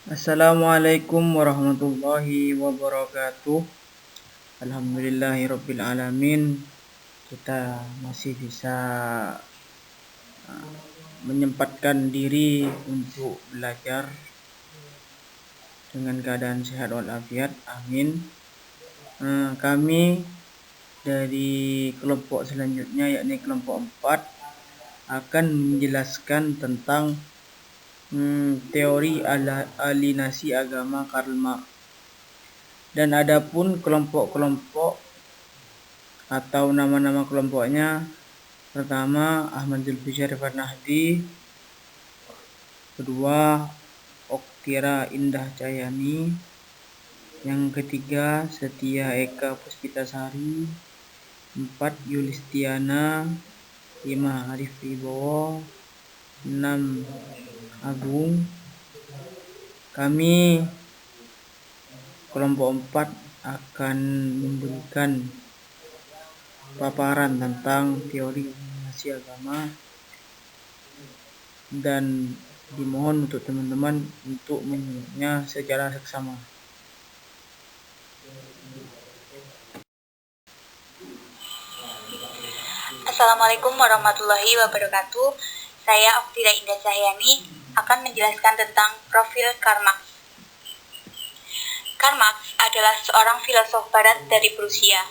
Assalamualaikum warahmatullahi wabarakatuh. Alhamdulillahirabbil alamin. Kita masih bisa menyempatkan diri untuk belajar dengan keadaan sehat walafiat. Amin. Kami dari kelompok selanjutnya, yakni kelompok 4, akan menjelaskan tentang teori alienasi agama Karl Marx. Dan adapun kelompok-kelompok atau nama-nama kelompoknya, pertama Ahmad Zulfikar Farnahdi, kedua Oktira Indah Cahyani, yang ketiga Setia Eka Puspitasari, 4 Yulistiana, 5 Arif Wibowo, 6 Agung. Kami kelompok 4 akan memberikan paparan tentang teori alienasi agama, dan dimohon untuk teman-teman untuk menyimaknya secara seksama. Assalamualaikum warahmatullahi wabarakatuh. Saya Oktira Indah Cahyani akan menjelaskan tentang profil Karl Marx. Karl Marx adalah seorang filosof barat dari Prusia.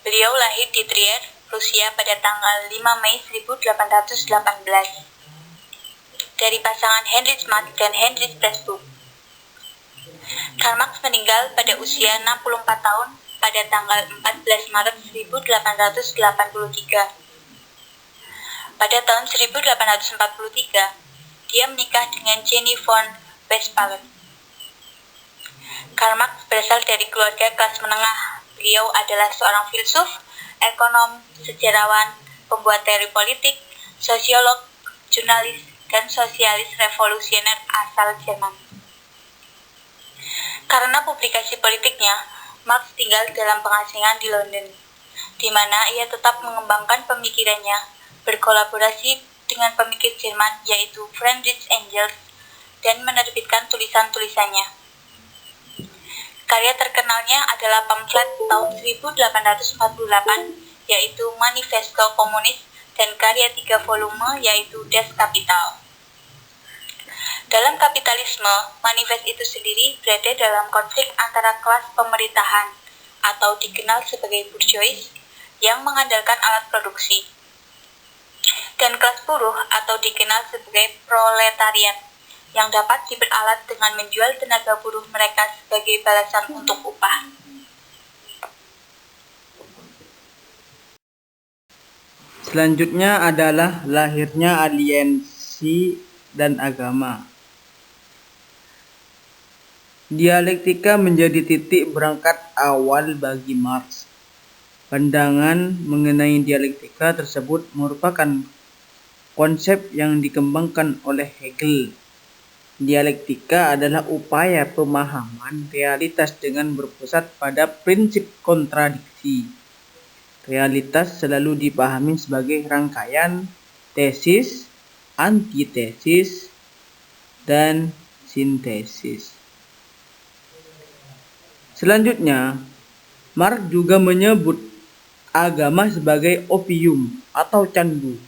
Beliau lahir di Trier, Prusia pada tanggal 5 Mei 1818 dari pasangan Heinrich Marx dan Heinrich Pressburg. Karl Marx meninggal pada usia 64 tahun pada tanggal 14 Maret 1883. Pada tahun 1843, dia menikah dengan Jenny von Westphalen. Karl Marx berasal dari keluarga kelas menengah. Beliau adalah seorang filsuf, ekonom, sejarawan, pembuat teori politik, sosiolog, jurnalis, dan sosialis revolusioner asal Jerman. Karena publikasi politiknya, Marx tinggal dalam pengasingan di London, di mana ia tetap mengembangkan pemikirannya, berkolaborasi dengan pemikir Jerman yaitu Friedrich Engels, dan menerbitkan tulisan-tulisannya. Karya terkenalnya adalah pamflet tahun 1848 yaitu Manifesto Komunis, dan karya 3 volume yaitu Das Kapital. Dalam kapitalisme, manifest itu sendiri berada dalam konflik antara kelas pemerintahan atau dikenal sebagai bourgeois yang mengandalkan alat produksi, dan kelas buruh atau dikenal sebagai proletariat yang dapat diperalat dengan menjual tenaga buruh mereka sebagai balasan untuk upah. Selanjutnya adalah lahirnya alienasi dan agama. Dialektika menjadi titik berangkat awal bagi Marx. Pandangan mengenai dialektika tersebut merupakan konsep yang dikembangkan oleh Hegel. Dialektika adalah upaya pemahaman realitas dengan berpusat pada prinsip kontradiksi. Realitas selalu dipahami sebagai rangkaian tesis, antitesis, dan sintesis. Selanjutnya, Marx juga menyebut agama sebagai opium atau candu.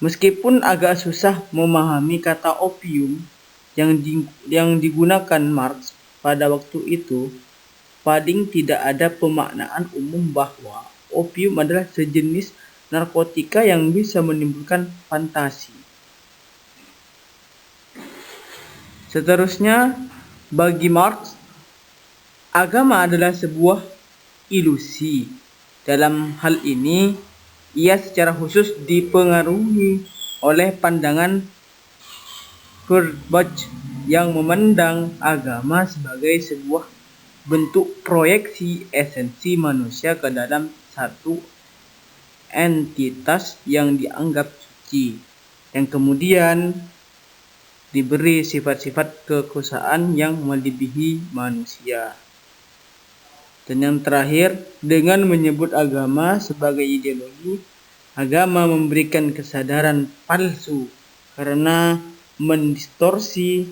Meskipun agak susah memahami kata opium yang digunakan Marx pada waktu itu, paling tidak ada pemaknaan umum bahwa opium adalah sejenis narkotika yang bisa menimbulkan fantasi. Seterusnya, bagi Marx, agama adalah sebuah ilusi. Dalam hal ini, ia secara khusus dipengaruhi oleh pandangan Feuerbach yang memandang agama sebagai sebuah bentuk proyeksi esensi manusia ke dalam satu entitas yang dianggap suci, yang kemudian diberi sifat-sifat kekuasaan yang melebihi manusia. Dan yang terakhir, dengan menyebut agama sebagai ideologi, agama memberikan kesadaran palsu karena mendistorsi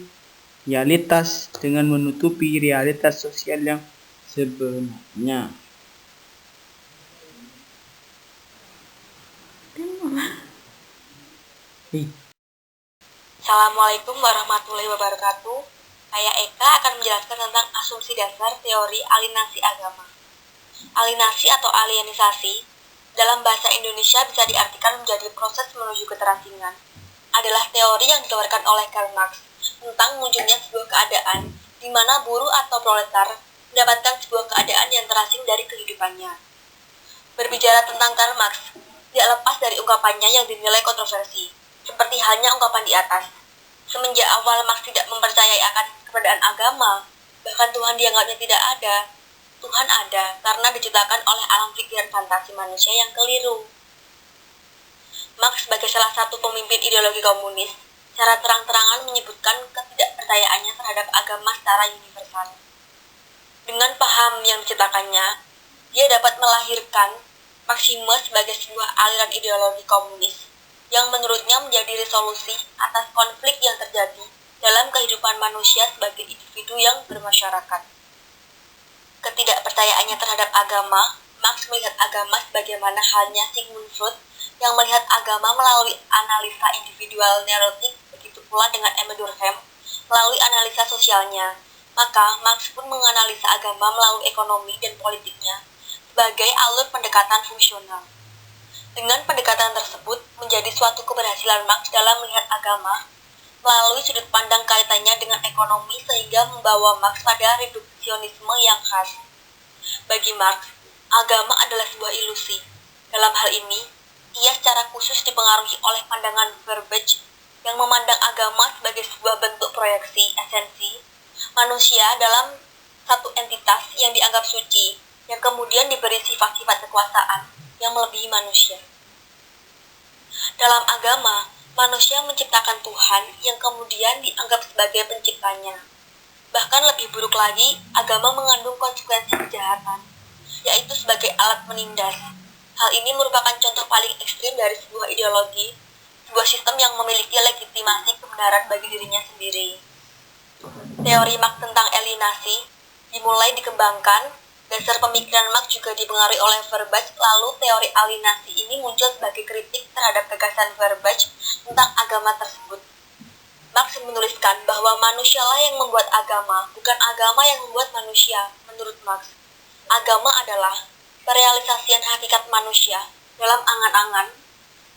realitas dengan menutupi realitas sosial yang sebenarnya. Assalamualaikum warahmatullahi wabarakatuh. Saya Eka akan menjelaskan tentang asumsi dasar teori alienasi agama. Alienasi atau alienisasi dalam bahasa Indonesia bisa diartikan menjadi proses menuju keterasingan. Adalah teori yang dikeluarkan oleh Karl Marx tentang munculnya sebuah keadaan di mana buruh atau proletar mendapatkan sebuah keadaan yang terasing dari kehidupannya. Berbicara tentang Karl Marx, tidak lepas dari ungkapannya yang dinilai kontroversi, seperti halnya ungkapan di atas. Semenjak awal Marx tidak mempercayai akan keberadaan agama, bahkan Tuhan dianggapnya tidak ada. Tuhan ada karena diciptakan oleh alam pikiran fantasi manusia yang keliru. Marx sebagai salah satu pemimpin ideologi komunis, secara terang-terangan menyebutkan ketidakpercayaannya terhadap agama secara universal. Dengan paham yang diciptakannya, dia dapat melahirkan Marxisme sebagai sebuah aliran ideologi komunis yang menurutnya menjadi resolusi atas konflik yang terjadi dalam kehidupan manusia sebagai individu yang bermasyarakat. Ketidakpercayaannya terhadap agama, Marx melihat agama sebagaimana halnya Sigmund Freud yang melihat agama melalui analisa individual neurotik, begitu pula dengan Emile Durkheim melalui analisa sosialnya. Maka Marx pun menganalisa agama melalui ekonomi dan politiknya sebagai alur pendekatan fungsional. Dengan pendekatan tersebut menjadi suatu keberhasilan Marx dalam melihat agama melalui sudut pandang kaitannya dengan ekonomi sehingga membawa Marx pada reduksionisme yang khas. Bagi Marx, agama adalah sebuah ilusi. Dalam hal ini, ia secara khusus dipengaruhi oleh pandangan Babbage yang memandang agama sebagai sebuah bentuk proyeksi esensi manusia dalam satu entitas yang dianggap suci, yang kemudian diberi sifat-sifat kekuasaan yang melebihi manusia. Dalam agama, manusia menciptakan Tuhan yang kemudian dianggap sebagai penciptanya. Bahkan lebih buruk lagi, agama mengandung konsekuensi kejahatan, yaitu sebagai alat menindas. Hal ini merupakan contoh paling ekstrim dari sebuah ideologi, sebuah sistem yang memiliki legitimasi kebenaran bagi dirinya sendiri. Teori Marx tentang alienasi dimulai dikembangkan. Dasar pemikiran Marx juga dipengaruhi oleh Babbage, lalu teori alienasi ini muncul sebagai kritik terhadap gagasan Babbage tentang agama tersebut. Marx menuliskan bahwa manusialah yang membuat agama, bukan agama yang membuat manusia. Menurut Marx, agama adalah perealisasian hakikat manusia dalam angan-angan,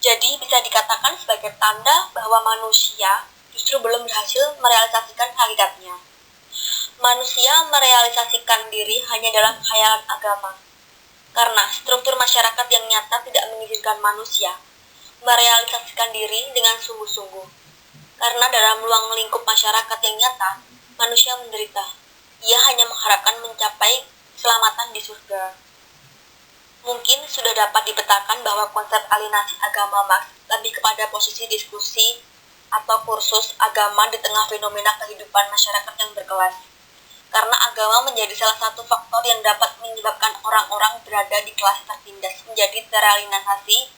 jadi bisa dikatakan sebagai tanda bahwa manusia justru belum berhasil merealisasikan hakikatnya. Manusia merealisasikan diri hanya dalam khayalan agama, karena struktur masyarakat yang nyata tidak mengizinkan manusia merealisasikan diri dengan sungguh-sungguh. Karena dalam ruang lingkup masyarakat yang nyata, manusia menderita. Ia hanya mengharapkan mencapai keselamatan di surga. Mungkin sudah dapat dipetakan bahwa konsep alienasi agama Marx lebih kepada posisi diskusi atau kursus agama di tengah fenomena kehidupan masyarakat yang berkelas. Karena agama menjadi salah satu faktor yang dapat menyebabkan orang-orang berada di kelas tertindas menjadi teralienasi.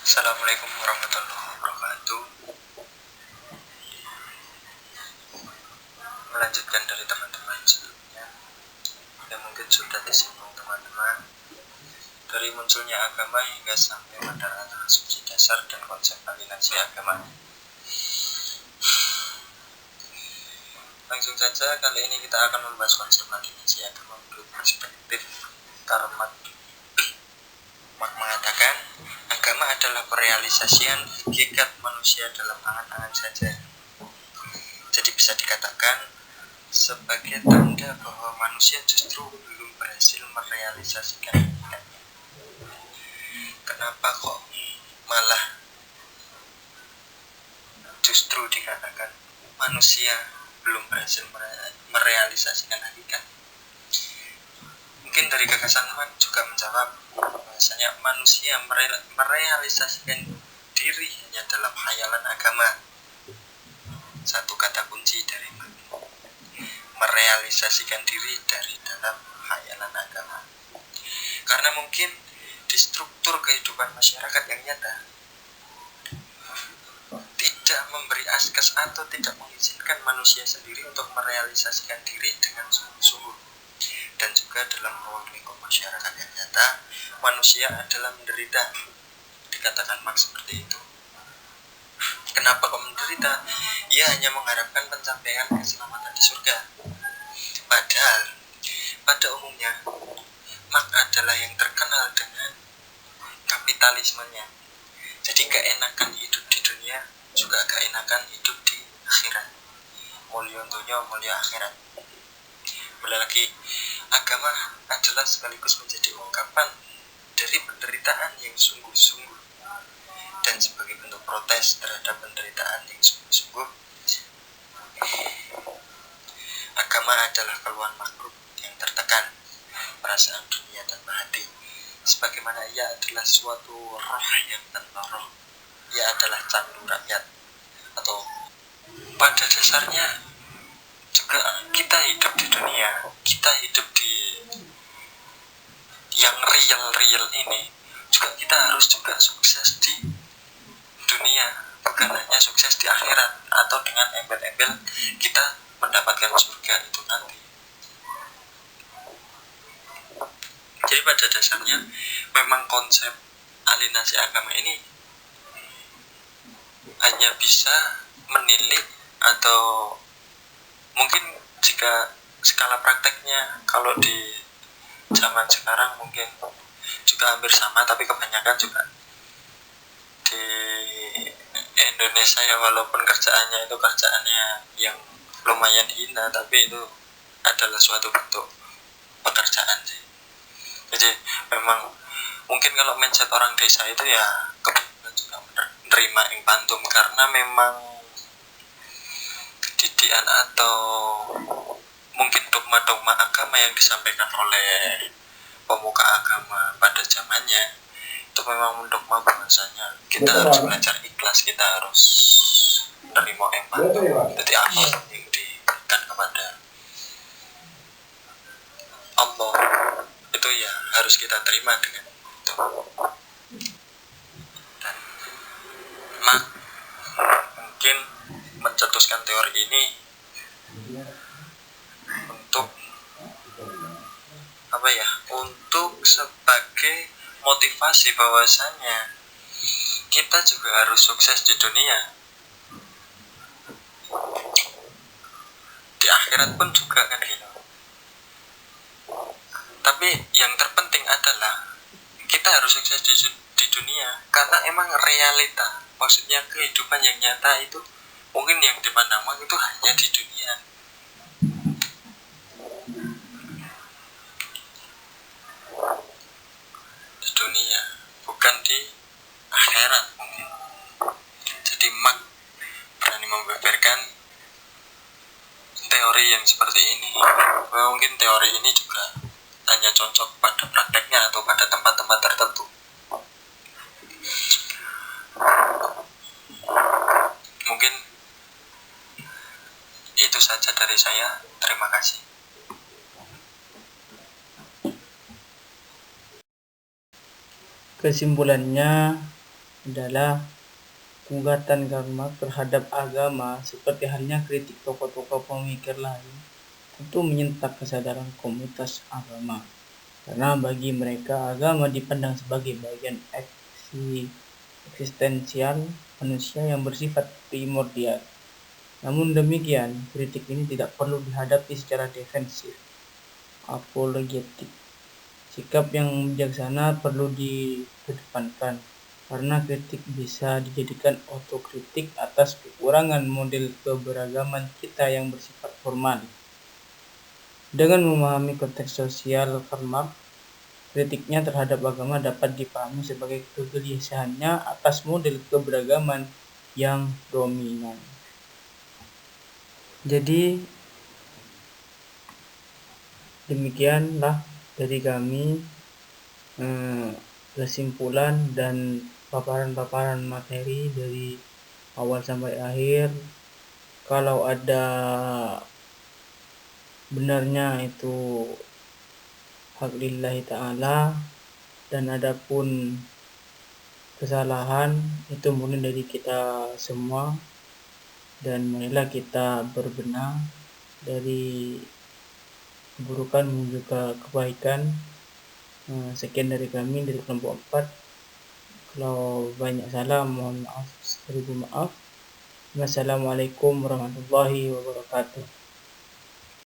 Assalamualaikum warahmatullahi wabarakatuh. Melanjutkan dari teman-teman sebelumnya yang mungkin sudah disinggung teman-teman, dari munculnya agama hingga sampai pada asumsi dasar dan konsep alienasi agama. Langsung saja, kali ini kita akan membahas konsep alienasi agama menurut perspektif Karl Marx. Marx mengatakan agama adalah perealisasian hakikat manusia dalam angan-angan saja. Jadi bisa dikatakan sebagai tanda bahwa manusia justru belum berhasil merealisasikan hakikatnya. Kenapa kok malah justru dikatakan manusia belum berhasil merealisasikan hakikat? Mungkin dari gagasan Marx juga menjawab bahwasanya manusia merealisasikan diri hanya dalam khayalan agama. Satu kata kunci dari Marx, merealisasikan diri dari dalam khayalan agama. Karena mungkin di struktur kehidupan masyarakat yang nyata, tidak memberi akses atau tidak mengizinkan manusia sendiri untuk merealisasikan diri dengan sungguh-sungguh. Dan juga dalam ruang lingkup masyarakat yang nyata, manusia adalah menderita. Dikatakan Marx seperti itu. Kenapa kau menderita? Ia hanya mengharapkan pencapaian keselamatan di surga. Padahal pada umumnya Marx adalah yang terkenal dengan kapitalismenya. Jadi keenakan hidup di dunia juga keenakan hidup di akhirat. Mulia dunia, mulia akhirat. Kembali lagi, agama adalah sekaligus menjadi ungkapan dari penderitaan yang sungguh-sungguh, dan sebagai bentuk protes terhadap penderitaan yang sungguh-sungguh, agama adalah keluhan makhluk yang tertekan perasaan dunia tanpa hati, sebagaimana ia adalah suatu roh yang tanpa roh. Ia adalah candu rakyat, atau pada dasarnya juga kita hidup di dunia, kita hidup di yang real ini juga kita harus juga sukses di dunia, bukan hanya sukses di akhirat atau dengan embel-embel kita mendapatkan surga itu nanti. Jadi pada dasarnya memang konsep alienasi agama ini hanya bisa menilik, atau mungkin jika skala prakteknya kalau di zaman sekarang mungkin juga hampir sama, tapi kebanyakan juga di Indonesia ya, walaupun kerjaannya itu kerjaannya yang lumayan hina, tapi itu adalah suatu bentuk pekerjaan sih. Jadi memang mungkin kalau mindset orang desa itu ya kebetulan juga menerima yang pantum, karena memang didikan atau mungkin dogma-dogma agama yang disampaikan oleh pemuka agama pada zamannya itu memang dogma bahwasanya kita harus belajar ikhlas, kita harus menerima empati. Jadi apa yang diberikan kepada Allah itu ya harus kita terima dengan itu. Dan mungkin mencetuskan teori ini untuk apa ya, untuk sebagai motivasi bahwasanya kita juga harus sukses di dunia, di akhirat pun juga kan gitu. Tapi yang terpenting adalah kita harus sukses di dunia, karena emang realita, maksudnya kehidupan yang nyata itu mungkin yang dipandang itu hanya di dunia. Di dunia, bukan di akhirat mungkin. Jadi Marx berani membeberkan teori yang seperti ini. Mungkin teori ini juga hanya cocok pada prakteknya atau pada tempat-tempat tertentu. Mungkin itu saja dari saya. Terima kasih. Kesimpulannya adalah gugatan Karl Marx terhadap agama seperti halnya kritik tokoh-tokoh pemikir lain tentu menyentak kesadaran komunitas agama, karena bagi mereka agama dipandang sebagai bagian eksistensial manusia yang bersifat primordial. Namun demikian, kritik ini tidak perlu dihadapi secara defensif, apologetik. Sikap yang bijaksana perlu dikedepankan, karena kritik bisa dijadikan otokritik atas kekurangan model keberagaman kita yang bersifat formal. Dengan memahami konteks sosial Karl Marx, kritiknya terhadap agama dapat dipahami sebagai kegelisahannya atas model keberagaman yang dominan. Jadi demikianlah dari kami kesimpulan dan paparan-paparan materi dari awal sampai akhir. Kalau ada benarnya itu hak lillahi ta'ala, dan adapun kesalahan itu murni dari kita semua, dan marilah kita berbenah dari keburukan menuju ke kebaikan. Sekian dari kami dari kelompok 4. Kalau banyak salah mohon maaf, seribu maaf. Wassalamualaikum warahmatullahi wabarakatuh.